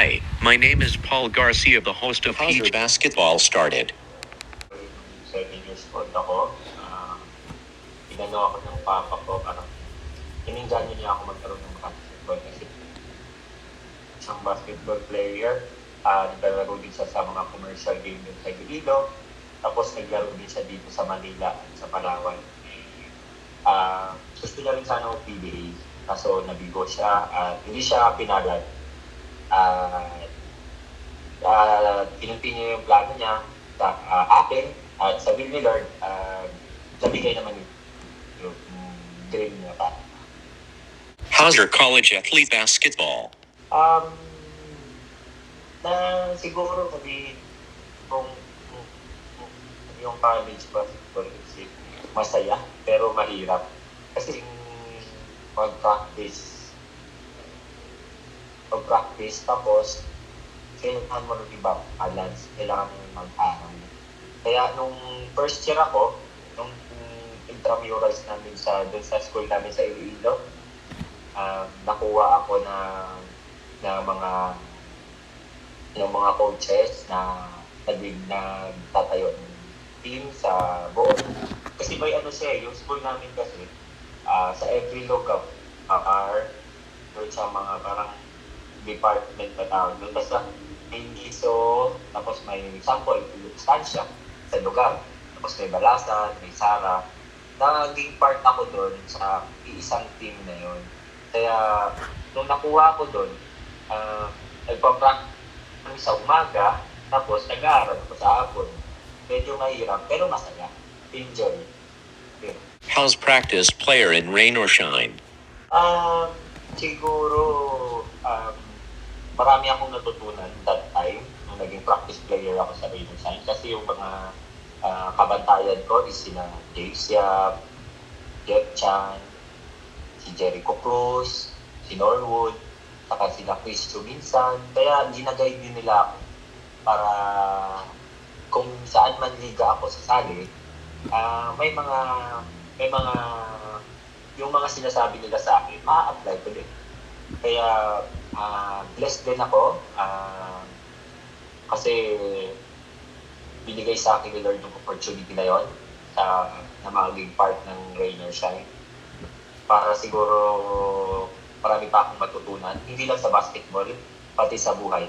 Hi, my name is Paul Garcia, the host of How's Your Basketball Started. 7 years old ako, inano ako ng papa ko, parang ininganyo niya ako magkaroon ng basketball kasi isang basketball player, naglalaro din siya sa mga commercial game din sa Iloilo, tapos naglaro din siya dito sa Manila, sa Palawan. Gusto niya rin sana ng PBA, kaso nabigo siya at hindi siya pinalad. Tinunti niya yung plano niya sa akin at sa will ni Lord, nabigay naman yung dream niya pa. How's your college athlete basketball? Siguro kasi kung yung college basketball is masaya pero mahirap kasi mag-practice tapos kailangan mo rin balance, kailangan mo mag-aral. Kaya nung first year ako, nung intramurals namin doon sa school namin sa Iloilo, nakuha ako ng mga coaches na nagtatayo ng team sa buong. Kasi may yung school namin kasi sa every lugar doon sa mga parang department na tawag doon. Basta may NISO, tapos may sample, stansya sa lugar. Tapos may Balasan, may Sara. Naging part ako doon sa iisang team na yun. Kaya nung nakuha ko doon, nagpa-practice sa umaga, tapos nag-aaral ko sa hapon. Medyo mahirap, pero masaya. Enjoy. Yeah. How's practice player in rain or shine? Siguro, marami akong natutunan that time nung naging practice player ako sa Rain or Shine. Kasi yung mga kabantayan ko is sina Dave Siap, Jeff Chan, si Jericho Cruz, si Norwood, saka sila Chris minsan. Kaya ginaguide din nila ako para kung saan man liga ako sasali, may mga yung mga sinasabi nila sa akin, ma-apply ko din. Kaya blessed din ako kasi binigay sa akin ni Lord yung opportunity na yon na maging part ng Rain or Shine. Para siguro marami pa akong matutunan, hindi lang sa basketball, pati sa buhay.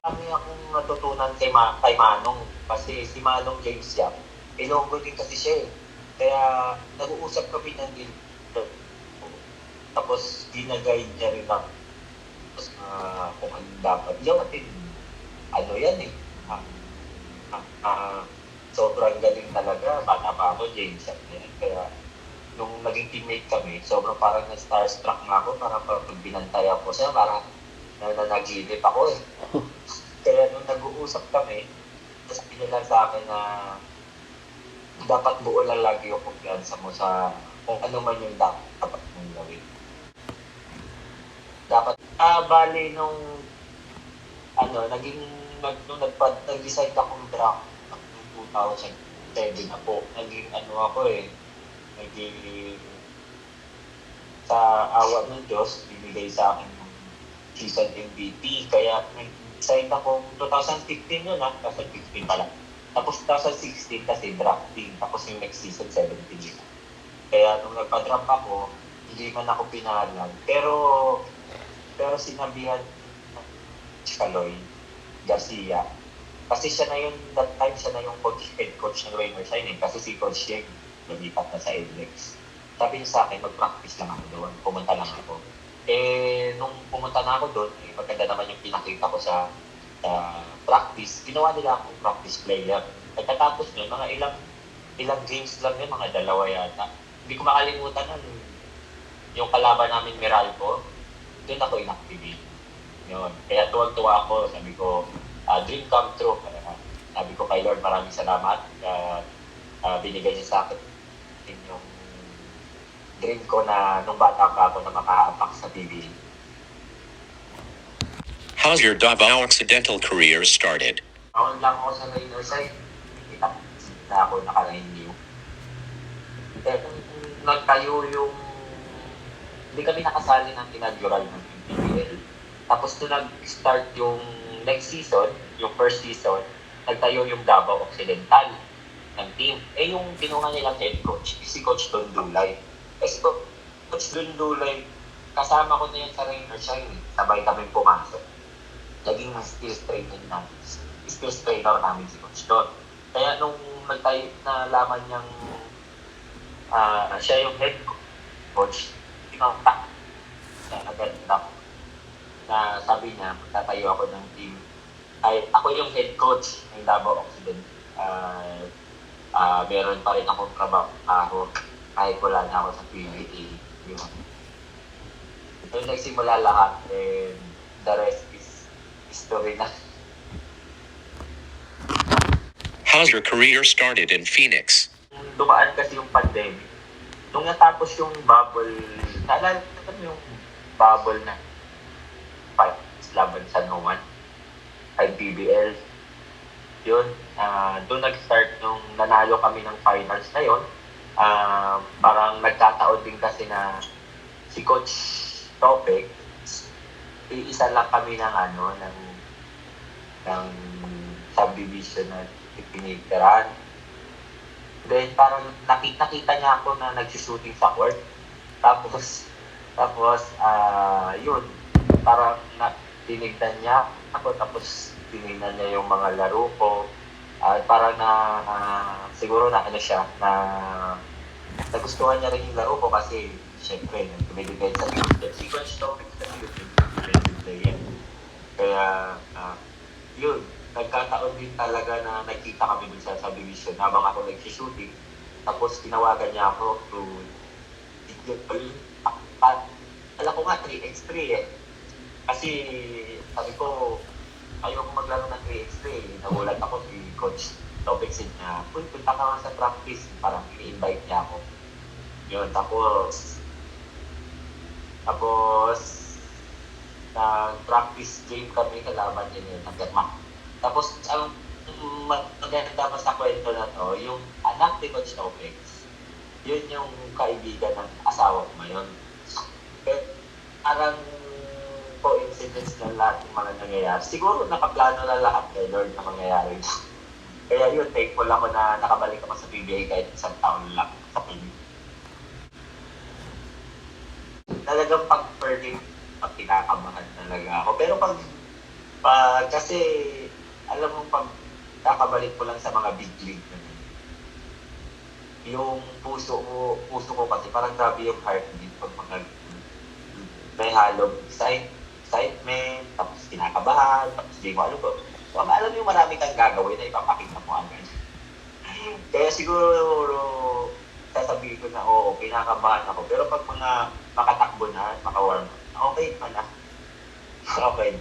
Marami akong natutunan kay Manong kasi si Manong James Yap, Ilonggo din kasi siya eh. Kaya nag-uusap kami ng tapos ginaguide niya rin ako. Tapos kung ano dapat gawin. Ano yan eh. Sobrang galing talaga. Bata pa ako, James. Kaya nung naging teammate kami, sobrang parang na-starstruck nga ako. Parang pag binantay ako siya, parang nanagilip ako eh. Kaya nung nag-uusap kami, tapos pinila sa akin na dapat buo lang lagi yung kumpiyansa mo sa kung ano man yung dapat mong gawin. Dapat, bali nung nag-decide akong draft noong 2007 ako. Naging sa awa ng Diyos, bibigay sa akin ng season MVP. Kaya nag-decide akong 2015 yun 2015 pala. Tapos 2016 kasi drafting, tapos yung next season 17 yun. Kaya nung nagpa-draft ako, hindi man ako pinahalan. Pero sinabihan si Caloy Garcia. Kasi siya na yun, that time siya na yung head coach ng Rain or Shine. Kasi si Coach Yeg, lumipat na sa NLEX. Sabi niya sa akin, mag-practice lang ako doon. Pumunta lang ako. Nung pumunta na ako doon, maganda naman yung pinakita ko sa practice. Ginawa nila akong practice player. Pagkatapos nun, mga ilang games lang yun, mga 2 yata. Hindi ko makalimutan yung kalaban namin Meralco, doon ako inactivate. Yun. Kaya tuwag-tuwa ako, sabi ko, dream come true. Sabi ko kay Lord, maraming salamat. Binigay niya sa akin yung dream ko na nung bata pa ako na maka-apak sa TV. How's your Davao Occidental career started? Taon lang ako sa Rain or Shine. Kita na ako naka-renew. Nagtayo yung hindi kami nakasali ng inaugural ng PBL. Tapos nung nag-start yung next season, yung first season, nagtayo yung Davao Occidental ng team. Eh yung kinuha nilang head coach, si Coach Don Dulay. Eh si Coach Don Dulay, kasama ko na yan sa Rainer Shine. Sabay kami pumasok. Naging skills trainer namin si Coach Don. Kaya nung nagtayo na laman niyang siya yung head coach, pinontak na naganda ko. Na sabi niya, magtatayo ako ng team. Ay, ako yung head coach ng Davao Occident. Meron pa rin akong trabaho kahit wala na ako sa PBA. Yun. So, nagsimula lahat and the rest is history na. How's your career started in Phoenix? Dumaan kasi yung pandemic. Nung natapos yung bubble, naalala ko yung bubble na laban sa Numan, ay BBL. Yun, doon nag-start nung nanalo kami ng finals na yun. Parang nagkataon din kasi na si Coach Topek, isa lang kami ng ng subdivision na pinitirahan. Then parang nakita niya ako na nagsushooting sa court. Tapos yun, parang tinignan niya ako, tapos tinignan niya yung mga laro ko. Parang siguro na nagustuhan niya rin yung laro ko kasi syempre, tumibigay sa future. Si Coach Topik sa future. Kaya, yun, nagkataon din talaga na nagkita kami dun sa subdivision habang ako nag-shooting. Tapos tinawagan niya ako to alam ko nga 3x3 eh. Kasi sabi ko, ayaw ko maglaro ng 3x3 eh. Nagulat ako si Coach Topik niya, punta ka nga sa practice. Parang i-invite niya ako. Yun, tapos practice game kami kalaban din yun, nagkatma. Tapos ang maganda pa sa kwento na to, yung anak ni Coach Topik, yun yung kaibigan ng asawa ko ngayon. Pero parang coincidence na lahat ng mga nangyayari. Siguro nakaplano na lahat kay Lord na mangyayari. Kaya yun, thankful ako na nakabalik ako sa PBA kahit isang taon lang sa PBA. Talagang pag-perdim, pinakabahan talaga ako. Pero kasi alam mo, pag kakabalik ko lang sa mga big league naman, yung puso ko kasi parang grabe yung heartbeat pag may halong excitement, tapos kinakabahan, tapos di mo alam ko. So, alam mo yung marami kang gagawin na ipapakita mo agad. Kaya siguro sasabihin ko na kinakabahan ako. Pero pag mga makatakbo na, makawarm, okay pa na. Okay.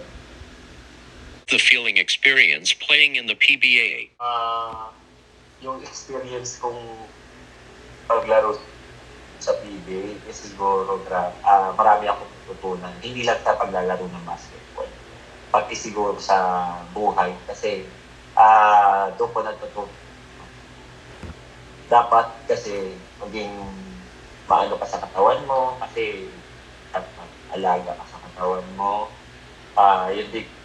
The feeling experience playing in the PBA. Yung experience kong paglaro sa PBA is siguro marami akong tutunan. Hindi lang sa paglalaro ng basketball. Pati siguro sa buhay. Kasi doon ko natutunan. Dapat kasi maging maano ka sa katawan mo kasi alaga ka sa katawan mo.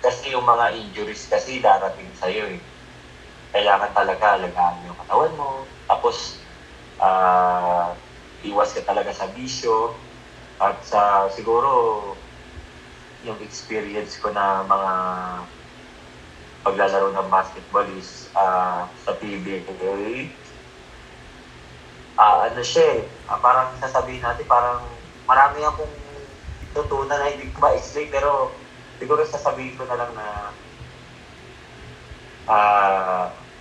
Kasi yung mga injuries kasi darating sa'yo eh. Kailangan talaga alagaan yung katawan mo. Tapos, iwas ka talaga sa bisyo. At siguro, yung experience ko na mga paglalaro ng basketball is sa PBA. Parang sasabihin natin, parang marami akong tutunan na hindi ko ma-explain, pero siguro sasabihin ko na lang na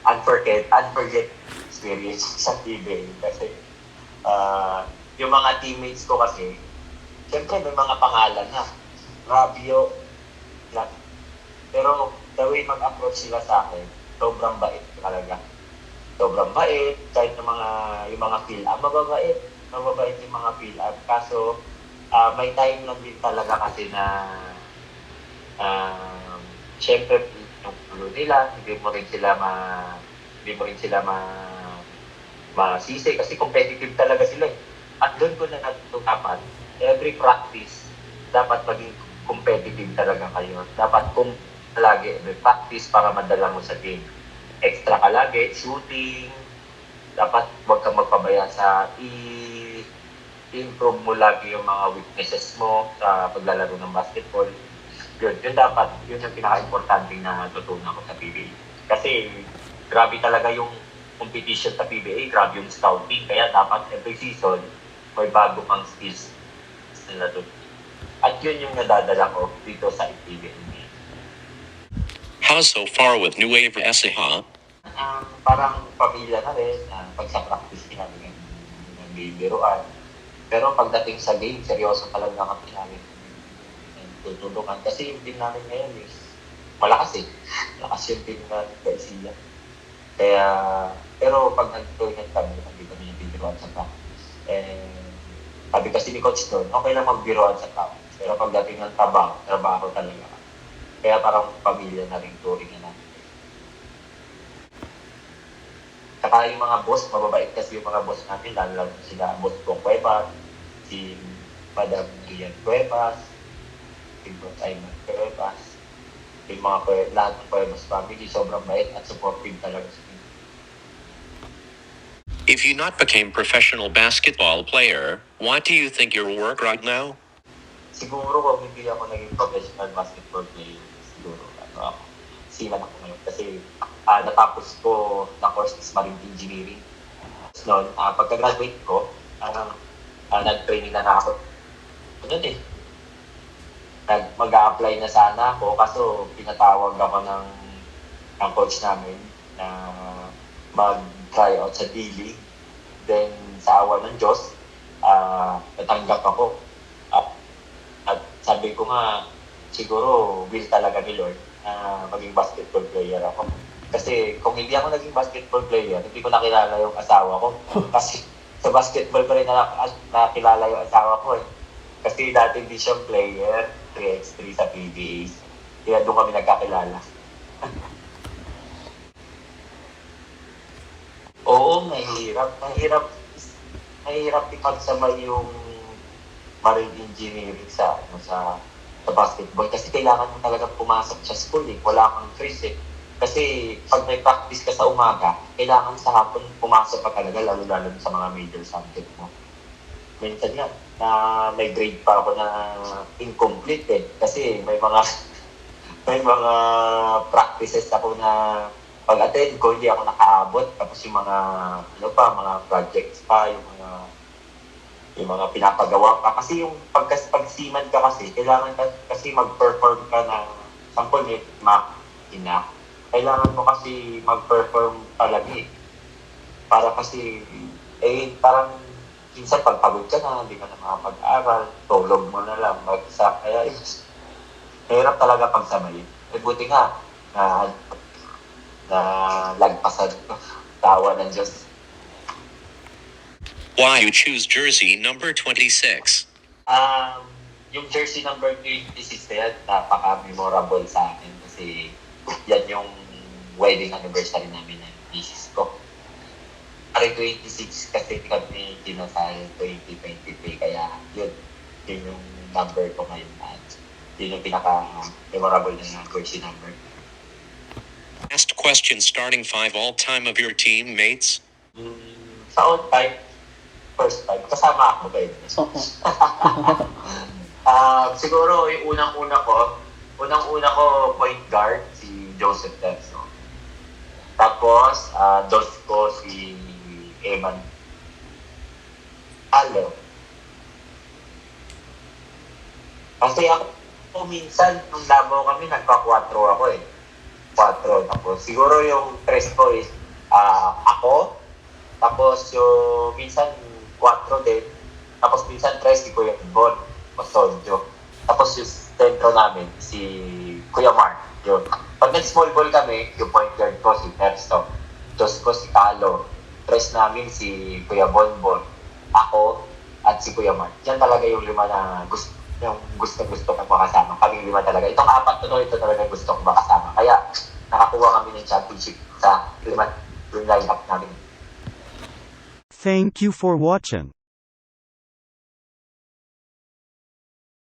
unforget experience sa PBA. Kasi yung mga teammates ko kasi, siyempre may mga pangalan na. Rabio, pero the way mag-approach sila sa akin, sobrang bait talaga. Sobrang bait, kahit yung mga fill-up, mababait yung mga fill-up. Kaso, may time lang din talaga kasi na syempre yung pulo nila, hindi mo rin sila masisi kasi competitive talaga sila eh. At doon ko na natutukapan every practice, dapat maging competitive talaga kayo. Dapat kung lagi, every practice para madala mo sa game. Extra ka lagi, shooting, dapat huwag kang magpabaya sa i-improve mo lagi yung mga weaknesses mo sa paglalaro ng basketball. Yun dapat, yun yung pinaka-importante na natutunan ko sa PBA. Kasi grabe talaga yung competition sa PBA, grabe yung scouting, kaya dapat every season may bago pang skills nila doon. At yun yung nadadala ko dito sa PBA. How's so far with New Wave SEHA? Parang pamilya na rin, pag sa practice namin ng bibiruan. Pero pagdating sa game, seryoso talaga kami namin tutulungan. Kasi yung team namin ngayon is malakas eh. Malakas yung team na Garcia. Kaya, pero pag nag-tournament kami, hindi kami nagbibiruan sa practice. Sabi kasi ni Coach doon, okay lang magbiruan sa practice. Pero pagdating ng trabaho talaga. Kaya parang pamilya na rin touring na namin. Saka yung mga boss, mababait kasi yung mga boss namin, lalo sila Boss Bong Cuevas, si Madam Rian Cuevas, si Boss Ayman Cuevas, yung mga lahat ng Cuevas family, sobrang bait at supportive talaga sa akin. If you not became professional basketball player, what do you think your work right now? Siguro kung hindi ako naging professional basketball player, siguro siman ako ngayon. Kasi natapos ko na course is marine engineering. Noon, pagka-graduate ko, nag-training na ako. Noon eh. Mag-a-apply na sana ako, kaso pinatawag ako ng coach namin na mag-try out sa D-League. Then, sa awa ng Diyos, natanggap ako. At sabi ko nga, siguro will talaga ni Lord na maging basketball player ako. Kasi kung hindi ako naging basketball player, hindi ko nakilala yung asawa ko. Kasi sa basketball ko rin nakilala yung asawa ko eh. Kasi dati hindi siyang player, 3x3 sa PBA. Kaya doon kami nagkakilala. Oo, mahirap. Mahirap ipagsama yung marine engineering sa basketball. Kasi kailangan mo talaga pumasok sa school eh. Wala kang choice eh. Kasi pag may practice ka sa umaga, kailangan sa hapon pumasok ka talaga, lalo-lalo sa mga major subject mo. Minsan nga, na may grade pa ako na incomplete eh. Kasi may mga practices ako na pag-attend ko, hindi ako nakaabot. Tapos yung mga projects pa, yung mga pinapagawa pa. Kasi yung pag-seaman ka kasi, kailangan ka kasi mag-perform ka ng sample ni makina. Kailangan mo kasi mag-perform palagi. Para kasi, parang minsan pagpagod ka na, hindi ka na makapag-aral, tulog mo na lang, mag-isa. Kaya hirap talaga pagsamayin. Buti nga, na lagpasan ko. Tawa ng Diyos. Why you choose jersey number 26? Yung jersey number 26 na yan, napaka-memorable sa akin kasi yan yung wedding anniversary namin ng thesis ko. Ari 26 kasi kami kinasal 2023 kaya yun yung number ko ngayon. Yun yung pinaka-memorable na jersey number. Last question, starting 5 all-time of your teammates? Sa all-time, first time, kasama ako ba yun? Siguro yung unang-una ko point guard, si Joseph Tepso. Tapos, dos ko si Eman Alo. Kasi ako minsan, nung Davao kami, nagka-4 ako eh. 4. Tapos, siguro yung 3 ko is ako. Tapos, yung minsan 4 din. Tapos, minsan 3 si Kuya Bon o Soljo. Tapos, yung centro namin, si Kuya Mark. Yun. Pag nag-small ball kami, yung point guard ko si Tersto. Dos ko si Calo. 3 namin si Kuya Bonbon. Ako at si Kuya Mark. Yan talaga yung 5 na gusto kong makasama. Kaming 5 talaga. Itong 4 ito talaga gusto kong makasama. Kaya nakakuha kami ng championship sa 5 yung lineup namin. Thank you for watching.